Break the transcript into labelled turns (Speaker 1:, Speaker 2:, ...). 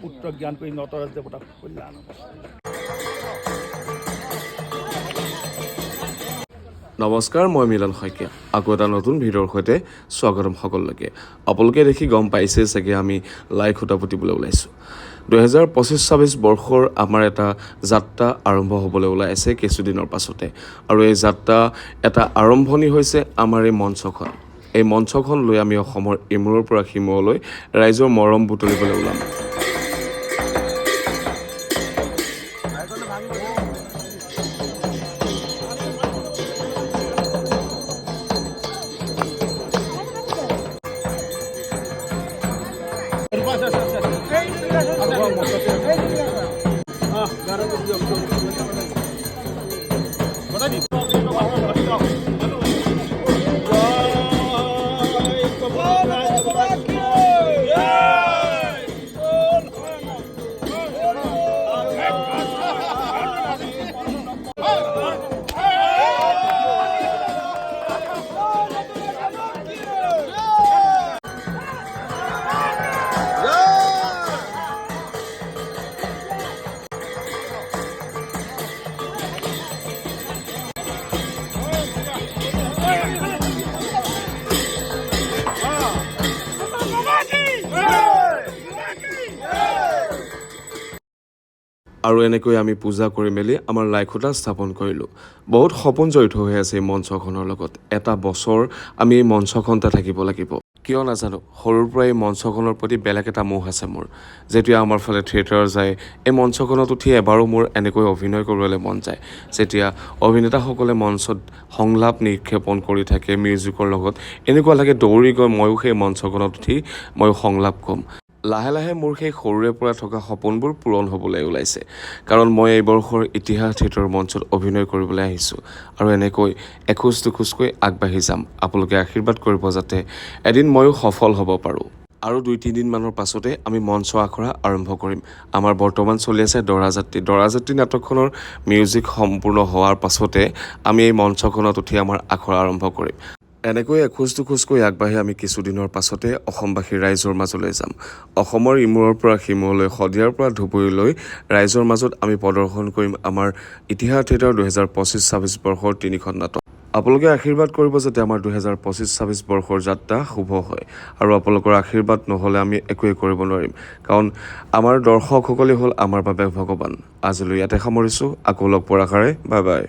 Speaker 1: পুত্ৰ জ্ঞান কৰি নটৰাজ দেৱতাক কল্যাণ।
Speaker 2: নমস্কাৰ, মই মিলন শইকীয়া। আকৌ এটা নতুন ভিডিঅ'ৰ সৈতে স্বাগতম সকলোকে। আপোনালোকে দেখি গম পাইছে চাগে আমি লাই খুঁটা পুতিবলৈ ওলাইছোঁ। 2025-26 বৰ্ষৰ আমাৰ এটা যাত্ৰা আৰম্ভ হ'বলৈ ওলাই আছে কিছুদিনৰ পাছতে। আৰু এই যাত্ৰা এটা আৰম্ভণি হৈছে আমাৰ এই মঞ্চখন। এই মঞ্চখন লৈ আমি অসমৰ ইমূৰৰ পৰা সিমূৰলৈ ৰাইজৰ মৰম বুটলিবলৈ ওলাম। আৰু এনেকৈ আমি পূজা কৰি মেলি আমাৰ লাই খুঁটা স্থাপন কৰিলোঁ। বহুত সপোন জড়িত হৈ আছে এই মঞ্চখনৰ লগত। এটা বছৰ আমি এই মঞ্চখনতে থাকিব লাগিব। কিয় নাজানো, সৰুৰ পৰা এই মঞ্চখনৰ প্ৰতি বেলেগ এটা মোহ আছে মোৰ। যেতিয়া আমাৰ ফালে থিয়েটাৰ যায়, এই মঞ্চখনত উঠি এবাৰো মোৰ এনেকৈ অভিনয় কৰিবলৈ মন যায়। যেতিয়া অভিনেতাসকলে মঞ্চত সংলাপ নিক্ষেপণ কৰি থাকে মিউজিকৰ লগত, এনেকুৱা লাগে দৌৰি গৈ ময়ো সেই মঞ্চখনত উঠি ময়ো সংলাপ ক'ম। লাহে লাহে মোৰ সেই সৰুৰে পৰা থকা সপোনবোৰ পূৰণ হ'বলৈ ওলাইছে। কাৰণ মই এই বৰ্ষৰ ইতিহাস থিয়েটাৰৰ মঞ্চত অভিনয় কৰিবলৈ আহিছোঁ। আৰু এনেকৈ এখোজ দুখোজকৈ আগবাঢ়ি যাম। আপোনালোকে আশীৰ্বাদ কৰিব যাতে এদিন ময়ো সফল হ'ব পাৰোঁ। আৰু 2-3 দিনমানৰ পাছতে আমি মঞ্চ আখৰা আৰম্ভ কৰিম। আমাৰ বৰ্তমান চলি আছে দৰাযাত্ৰী। দৰাযাত্ৰী নাটকখনৰ মিউজিক সম্পূৰ্ণ হোৱাৰ পাছতে আমি এই মঞ্চখনত উঠি আমাৰ আখৰা আৰম্ভ কৰিম। এনেকৈ এখোজ দুখোজকৈ আগবাঢ়ি আমি কিছুদিনৰ পাছতে অসমবাসীৰ ৰাইজৰ মাজলৈ যাম। অসমৰ ইমূৰৰ পৰা সিমূৰলৈ, শদিয়াৰ পৰা ধুবুৰীলৈ ৰাইজৰ মাজত আমি প্ৰদৰ্শন কৰিম আমাৰ ইতিহাস থিয়েটাৰ 2025-26 বৰ্ষৰ 3খন নাটক। আপোনালোকে আশীৰ্বাদ কৰিব যাতে আমাৰ 2025-26 বৰ্ষৰ যাত্ৰা শুভ হয়। আৰু আপোনালোকৰ আশীৰ্বাদ নহ'লে আমি একোৱেই কৰিব নোৱাৰিম। কাৰণ আমাৰ দৰ্শকসকলেই হ'ল আমাৰ বাবে ভগৱান। আজিলৈ ইয়াতে সামৰিছোঁ। আকৌ লগ পোৱাৰ আশাৰে বাই বাই।